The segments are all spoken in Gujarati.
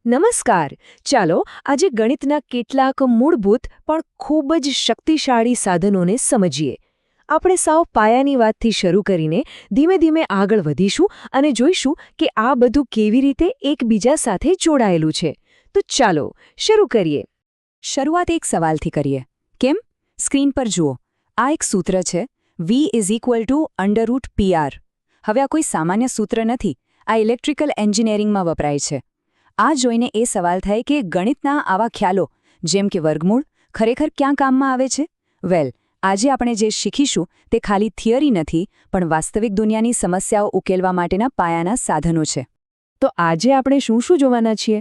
નમસ્કાર. ચાલો આજે ગણિતના કેટલાક મૂળભૂત પણ ખૂબ જ શક્તિશાળી સાધનોને સમજીએ. આપણે સાવ પાયાની વાતથી શરૂ કરીને ધીમે ધીમે આગળ વધીશું અને જોઈશું કે આ બધું કેવી રીતે એકબીજા સાથે જોડાયેલું છે. તો ચાલો શરૂ કરીએ. શરૂઆત એક સવાલથી કરીએ. કેમ? સ્ક્રીન પર જુઓ. આ એક સૂત્ર છે V = PR. હવે આ કોઈ સામાન્ય સૂત્ર નથી, આ ઇલેક્ટ્રિકલ એન્જિનિયરિંગમાં વપરાય છે. આ જોઈને એ સવાલ થાય કે ગણિતના આવા ખ્યાલો જેમ કે વર્ગમૂળ ખરેખર ક્યાં કામમાં આવે છે? વેલ, આજે આપણે જે શીખીશું તે ખાલી થિયરી નથી પણ વાસ્તવિક દુનિયાની સમસ્યાઓ ઉકેલવા માટેના પાયાના સાધનો છે. તો આજે આપણે શું શું જોવાના છીએ?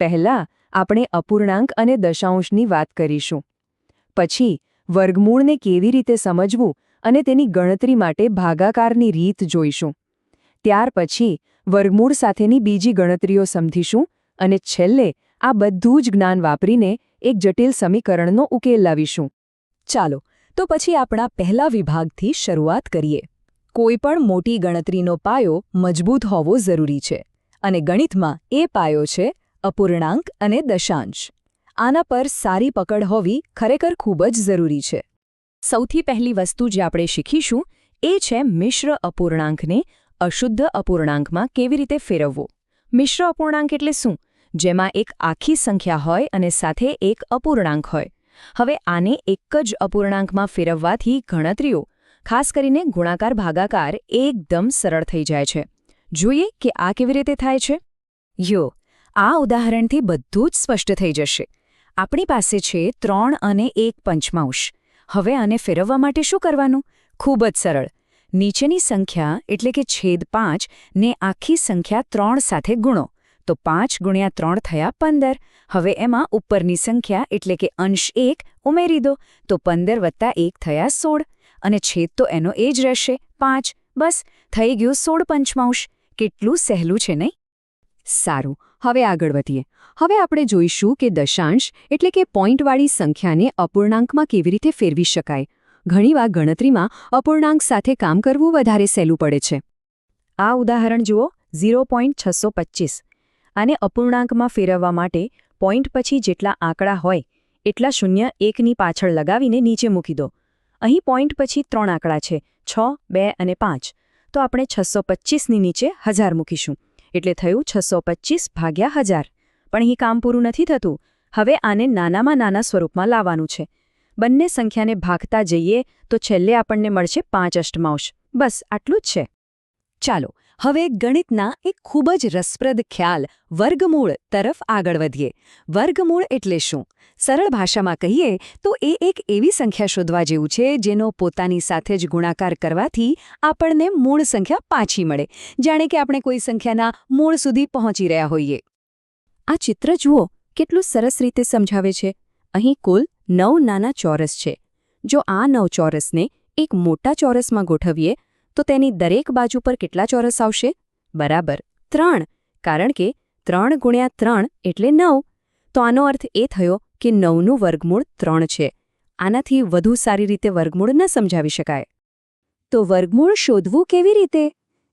પહેલા આપણે અપૂર્ણાંક અને દશાંશની વાત કરીશું. પછી વર્ગમૂળને કેવી રીતે સમજવું અને તેની ગણતરી માટે ભાગાકારની રીત જોઈશું. ત્યાર પછી વર્ગમૂળ સાથેની બીજી ગણતરીઓ સમજીશું અને છેલ્લે આ બધું જ જ્ઞાન વાપરીને એક જટિલ સમીકરણનો ઉકેલ લાવીશું. ચાલો તો પછી આપણા પહેલા વિભાગથી શરૂઆત કરીએ. કોઈપણ મોટી ગણતરીનો પાયો મજબૂત હોવો જરૂરી છે અને ગણિતમાં એ પાયો છે અપૂર્ણાંક અને દશાંશ. આના પર સારી પકડ હોવી ખરેખર ખૂબ જ જરૂરી છે. સૌથી પહેલી વસ્તુ જે આપણે શીખીશું એ છે મિશ્ર અપૂર્ણાંકને અશુદ્ધ અપૂર્ણાંકમાં કેવી રીતે ફેરવવો. મિશ્ર અપૂર્ણાંક એટલે શું? જેમાં એક આખી સંખ્યા હોય અને સાથે એક અપૂર્ણાંક હોય. હવે આને એક જ અપૂર્ણાંકમાં ફેરવવાથી ગણતરીઓ, ખાસ કરીને ગુણાકાર ભાગાકાર, એકદમ સરળ થઈ જાય છે. જોઈએ કે આ કેવી રીતે થાય છે. આ ઉદાહરણથી બધું જ સ્પષ્ટ થઈ જશે. આપણી પાસે છે 3 અને 1/5. હવે આને ફેરવવા માટે શું કરવાનું? ખૂબ જ સરળ. નીચેની સંખ્યા એટલે કે છેદ 5 ને આખી સંખ્યા 3 સાથે ગુણો તો 5 × 3 થયા 15. હવે એમાં ઉપરની સંખ્યા એટલે કે અંશ 1 ઉમેરી દો તો 15 + 1 થયા 16 અને છેદ તો એનો એ જ રહેશે 5. બસ થઈ ગયું 16/5. કેટલું સહેલું છે નહીં? સારું, હવે આગળ વધીએ. હવે આપણે જોઈશું કે દશાંશ એટલે કે પોઈન્ટવાળી સંખ્યાને અપૂર્ણાંકમાં કેવી રીતે ફેરવી શકાય. ઘણીવાર ગણતરીમાં અપૂર્ણાંક સાથે કામ કરવું વધારે સહેલું પડે છે. આ ઉદાહરણ જુઓ, 0.625. આને અપૂર્ણાંકમાં ફેરવવા માટે પોઈન્ટ પછી જેટલા આંકડા હોય એટલા શૂન્ય 1ની પાછળ લગાવીને નીચે મૂકી દો. અહીં પોઈન્ટ પછી 3 આંકડા છે, 6, 2 અને 5. તો આપણે 625ની નીચે 1000 મૂકીશું. એટલે થયું 625/1000. પણ અહીં કામ પૂરું નથી થતું. હવે આને નાનામાં નાના સ્વરૂપમાં લાવવાનું છે. બંને સંખ્યાને ભાગતા જઈએ તો છેલ્લે આપણને મળશે 5 અષ્ટમાંશ. બસ આટલું જ છે. ચાલો હવે ગણિતના એક ખૂબ જ રસપ્રદ ખ્યાલ વર્ગમૂળ તરફ આગળ વધીએ. વર્ગમૂળ એટલે શું? સરળ ભાષામાં કહીએ તો એ એક એવી સંખ્યા શોધવા જેવું છે જેનો પોતાની સાથે જ ગુણાકાર કરવાથી આપણને મૂળ સંખ્યા પાછી મળે, જાણે કે આપણે કોઈ સંખ્યાના મૂળ સુધી પહોંચી રહ્યા હોઈએ. આ ચિત્ર જુઓ, કેટલું સરસ રીતે સમજાવે છે. અહીં કુલ 9 નાના ચોરસ છે. જો આ 9 ચોરસને એક મોટા ચોરસમાં ગોઠવીએ તો તેની દરેક બાજુ પર કેટલા ચોરસ આવશે? બરાબર 3, કારણ કે 3 × 3 એટલે 9. તો આનો અર્થ એ થયો કે 9નું વર્ગમૂળ 3 છે. આનાથી વધુ સારી રીતે વર્ગમૂળ ન સમજાવી શકાય. તો વર્ગમૂળ શોધવું કેવી રીતે?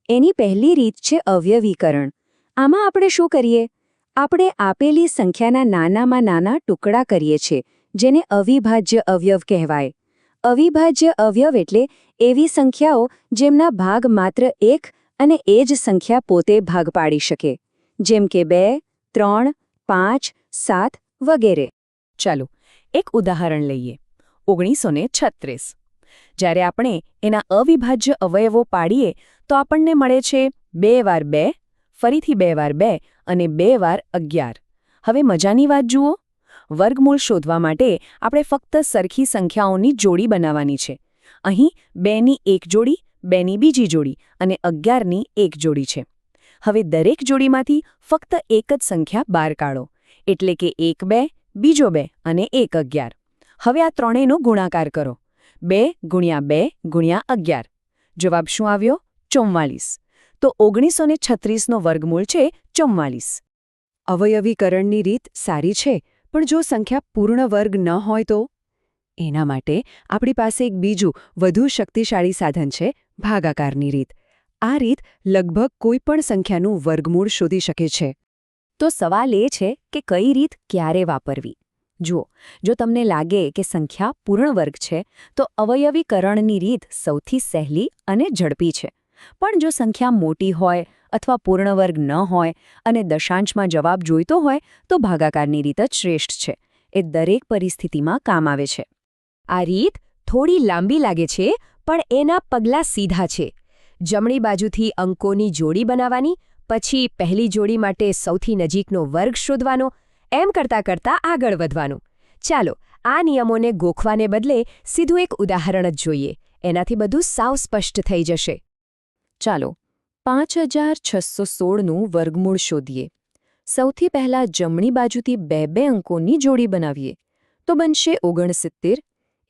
એની પહેલી રીત છે અવયવીકરણ. આમાં આપણે શું કરીએ? આપણે આપેલી સંખ્યાના નાનામાં નાના ટુકડા કરીએ છીએ, જેને અવિભાજ્ય અવયવ કહેવાય. અવિભાજ્ય અવયવ એટલે એવી સંખ્યાઓ જેમના ભાગ માત્ર એક અને એ જ સંખ્યા પોતે ભાગ પાડી શકે, જેમ કે 2, 3, 5, 7 વગેરે. ચાલો એક ઉદાહરણ લઈએ. 1936. જ્યારે આપણે એના અવિભાજ્ય અવયવો પાડીએ તો આપણને મળે છે 2 વાર 2, ફરીથી 2 વાર 2 અને 2 વાર 11. હવે મજાની વાત જુઓ. વર્ગમૂળ શોધવા માટે આપણે ફક્ત સરખી સંખ્યાઓની જોડી બનાવવાની છે. અહીં 2ની એક જોડી, 2ની બીજી જોડી અને 11ની એક જોડી છે. હવે દરેક જોડીમાંથી ફક્ત એક જ સંખ્યા બહાર કાઢો, એટલે કે 1 2, બીજો 2 અને 1 11. હવે આ ત્રણેયનો ગુણાકાર કરો. 2 × 2 × 11. જવાબ શું આવ્યો? 44. તો 1936નો વર્ગમૂળ છે 44. અવયવીકરણની રીત સારી છે, પણ જો સંખ્યા પૂર્ણ વર્ગ ન હોય તો? એના માટે આપણી પાસે એક બીજું વધુ શક્તિશાળી સાધન છે, ભાગાકારની રીત. આ રીત લગભગ કોઈ પણ સંખ્યાનું વર્ગમૂળ શોધી શકે છે. તો સવાલ એ છે કે કઈ રીત ક્યારે વાપરવી. જુઓ, જો તમને લાગે કે સંખ્યા પૂર્ણ વર્ગ છે તો અવયવીકરણની રીત સૌથી સહેલી અને ઝડપી છે. પણ જો સંખ્યા મોટી હોય અથવા પૂર્ણ વર્ગ ન હોય અને દશાંશમાં જવાબ જોઈતો હોય તો ભાગાકારની રીત જ શ્રેષ્ઠ છે. એ દરેક પરિસ્થિતિમાં કામ આવે છે. આ રીત થોડી લાંબી લાગે છે, પણ એના પગલાં સીધા છે. જમણી બાજુથી અંકોની જોડી બનાવવાની, પછી પહેલી જોડી માટે સૌથી નજીકનો વર્ગ શોધવાનો, એમ કરતાં આગળ વધવાનું. ચાલો આ નિયમોને ગોખવાને બદલે સીધું એક ઉદાહરણ જ જોઈએ. એનાથી બધું સાવ સ્પષ્ટ થઈ જશે. ચાલો 5616નું વર્ગમૂળ શોધીએ. સૌથી પહેલાં જમણી બાજુથી બે અંકોની જોડી બનાવીએ તો બનશે 69,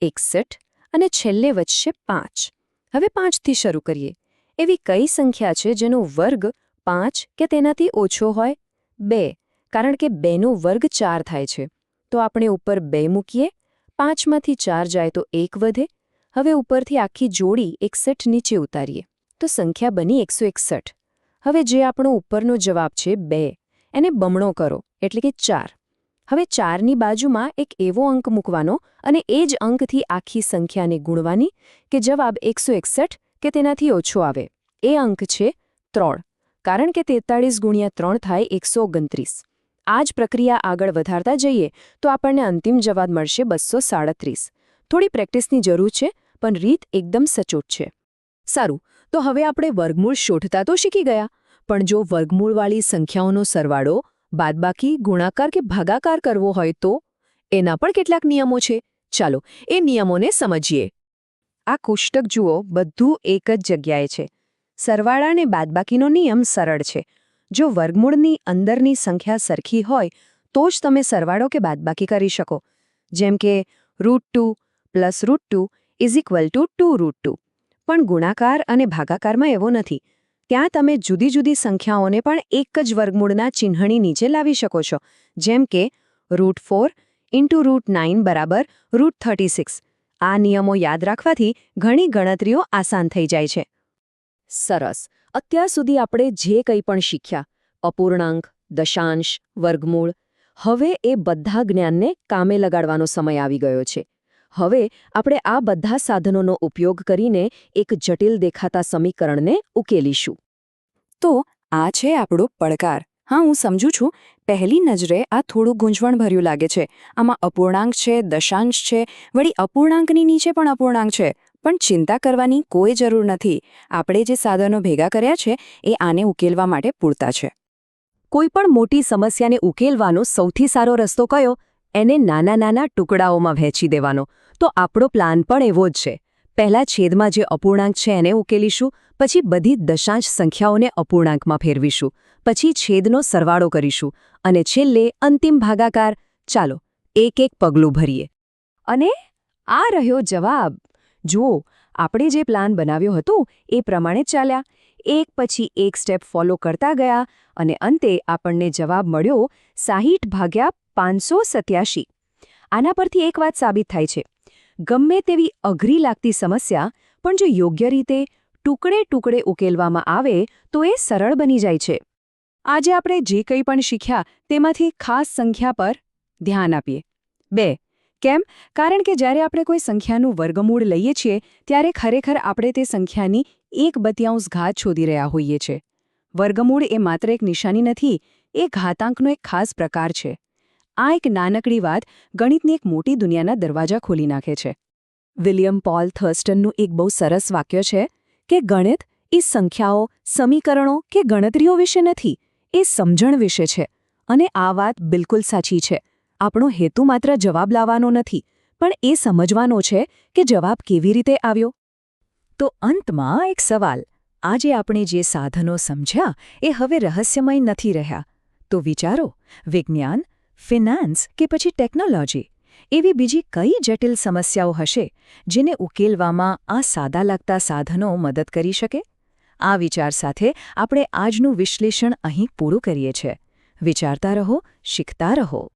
61 અને છેલ્લે વધશે 5. હવે 5થી શરૂ કરીએ. એવી કઈ સંખ્યા છે જેનો વર્ગ 5 કે તેનાથી ઓછો હોય? 2, કારણ કે 2નો વર્ગ 4 થાય છે. તો આપણે ઉપર 2 મૂકીએ, 5માંથી 4 જાય તો 1 વધે. હવે ઉપરથી આખી જોડી 61 નીચે ઉતારીએ તો સંખ્યા બની 161. હવે જે આપણો ઉપરનો જવાબ છે 2, એને બમણો કરો એટલે કે 4. હવે 4ની બાજુમાં એક એવો અંક મૂકવાનો અને એ જ અંકથી આખી સંખ્યાને ગુણવાની કે જવાબ 161 કે તેનાથી ઓછો આવે. એ અંક છે 3, કારણ કે 43 ગુણ્યા 3 થાય 129. આ જ પ્રક્રિયા આગળ વધારતા જઈએ તો આપણને અંતિમ જવાબ મળશે 237. થોડી પ્રેક્ટિસની જરૂર છે, પણ રીત એકદમ સચોટ છે. સારું, તો હવે આપણે વર્ગમૂળ શોધતા તો શીખી ગયા, પણ જો વર્ગમૂળવાળી સંખ્યાઓનો સરવાળો, બાદબાકી, ગુણાકાર કે ભાગાકાર કરવો હોય તો એના પણ કેટલાક નિયમો છે. ચાલો એ નિયમોને સમજીએ. આ કોષ્ટક જુઓ, બધું એક જ જગ્યાએ છે. સરવાળા અને બાદબાકીનો નિયમ સરળ છે. જો વર્ગમૂળની અંદરની સંખ્યા સરખી હોય તો જ તમે સરવાળો કે બાદબાકી કરી શકો. જેમ કે √2 + √2 = 2√2. પણ ગુણાકાર અને ભાગાકારમાં એવો નથી. ત્યાં તમે જુદી જુદી સંખ્યાઓને પણ એક જ વર્ગમૂળના ચિહ્નની નીચે લાવી શકો છો. જેમ કે √4 × √9 = √36. આ નિયમો યાદ રાખવાથી ઘણી ગણતરીઓ આસાન થઈ જાય છે. સરસ. અત્યાર સુધી આપણે જે કંઈ પણ શીખ્યા, અપૂર્ણાંક, દશાંશ, વર્ગમૂળ, હવે એ બધા જ્ઞાનને કામે લગાડવાનો સમય આવી ગયો છે. હવે આપણે આ બધા સાધનોનો ઉપયોગ કરીને એક જટિલ દેખાતા સમીકરણને ઉકેલીશું. તો આ છે આપણો પડકાર. હા, હું સમજુ છું, પહેલી નજરે આ થોડું ગૂંચવણભર્યું લાગે છે. આમાં અપૂર્ણાંક છે, દશાંશ છે, વળી અપૂર્ણાંકની નીચે પણ અપૂર્ણાંક છે. પણ ચિંતા કરવાની કોઈ જરૂર નથી. આપણે જે સાધનો ભેગા કર્યા છે એ આને ઉકેલવા માટે પૂરતા છે. કોઈ પણ મોટી સમસ્યાને ઉકેલવાનો સૌથી સારો રસ્તો કયો? એને નાના નાના ટુકડાઓમાં વહેંચી દેવાનો. તો આપણો પ્લાન પણ એવો જ છે. પહેલા છેદમાં જે અપૂર્ણાંક છે એને ઉકેલીશું, પછી બધી દશાંશ સંખ્યાઓને અપૂર્ણાંકમાં ફેરવીશું, પછી છેદનો સરવાળો કરીશું અને છેલ્લે અંતિમ ભાગાકાર. ચાલો એક એક પગલું ભરીએ. અને આ રહ્યો જવાબ. જુઓ, આપણે જે પ્લાન બનાવ્યો હતો એ પ્રમાણે ચાલ્યા, એક પછી એક સ્ટેપ ફોલો કરતા ગયા અને અંતે આપણને જવાબ મળ્યો 60/587. આના પરથી એક વાત સાબિત થાય છે. ગમે તેવી અઘરી લાગતી સમસ્યા પણ જો યોગ્ય રીતે ટુકડે ટુકડે ઉકેલવામાં આવે તો એ સરળ બની જાય છે. આજે આપણે જે કંઈ પણ શીખ્યા તેમાંથી ખાસ સંખ્યા પર ધ્યાન આપીએ. 2. કેમ? કારણ કે જ્યારે આપણે કોઈ સંખ્યાનું વર્ગમૂળ લઈએ છીએ ત્યારે ખરેખર આપણે તે સંખ્યાની 1/2 ઘાત શોધી રહ્યા હોઈએ છીએ. વર્ગમૂળ એ માત્ર એક નિશાની નથી, એ ઘાતાંકનો એક ખાસ પ્રકાર છે. આ એક નાનકડી વાત ગણિતની એક મોટી દુનિયાના દરવાજા ખોલી નાખે છે. વિલિયમ પોલ થર્સ્ટનનું એક બહુ સરસ વાક્ય છે કે ગણિત એ સંખ્યાઓ, સમીકરણો કે ગણતરીઓ વિશે નથી, એ સમજણ વિશે છે. અને આ વાત બિલકુલ સાચી છે. આપણો હેતુ માત્ર જવાબ લાવવાનો નથી, પણ એ સમજવાનો છે કે જવાબ કેવી રીતે આવ્યો. તો અંતમાં એક સવાલ. આજે આપણે જે સાધનો સમજ્યા એ હવે રહસ્યમય નથી રહ્યા. તો વિચારો, વિજ્ઞાન, ફિનાન્સ કે પછી ટેકનોલોજી, એવી બીજી કઈ જટિલ સમસ્યાઓ હશે જેને ઉકેલવામાં આ સાદા લાગતા સાધનો મદદ કરી શકે? આ વિચાર સાથે આપણે આજનું વિશ્લેષણ અહીં પૂરું કરીએ છીએ. વિચારતા રહો, શીખતા રહો.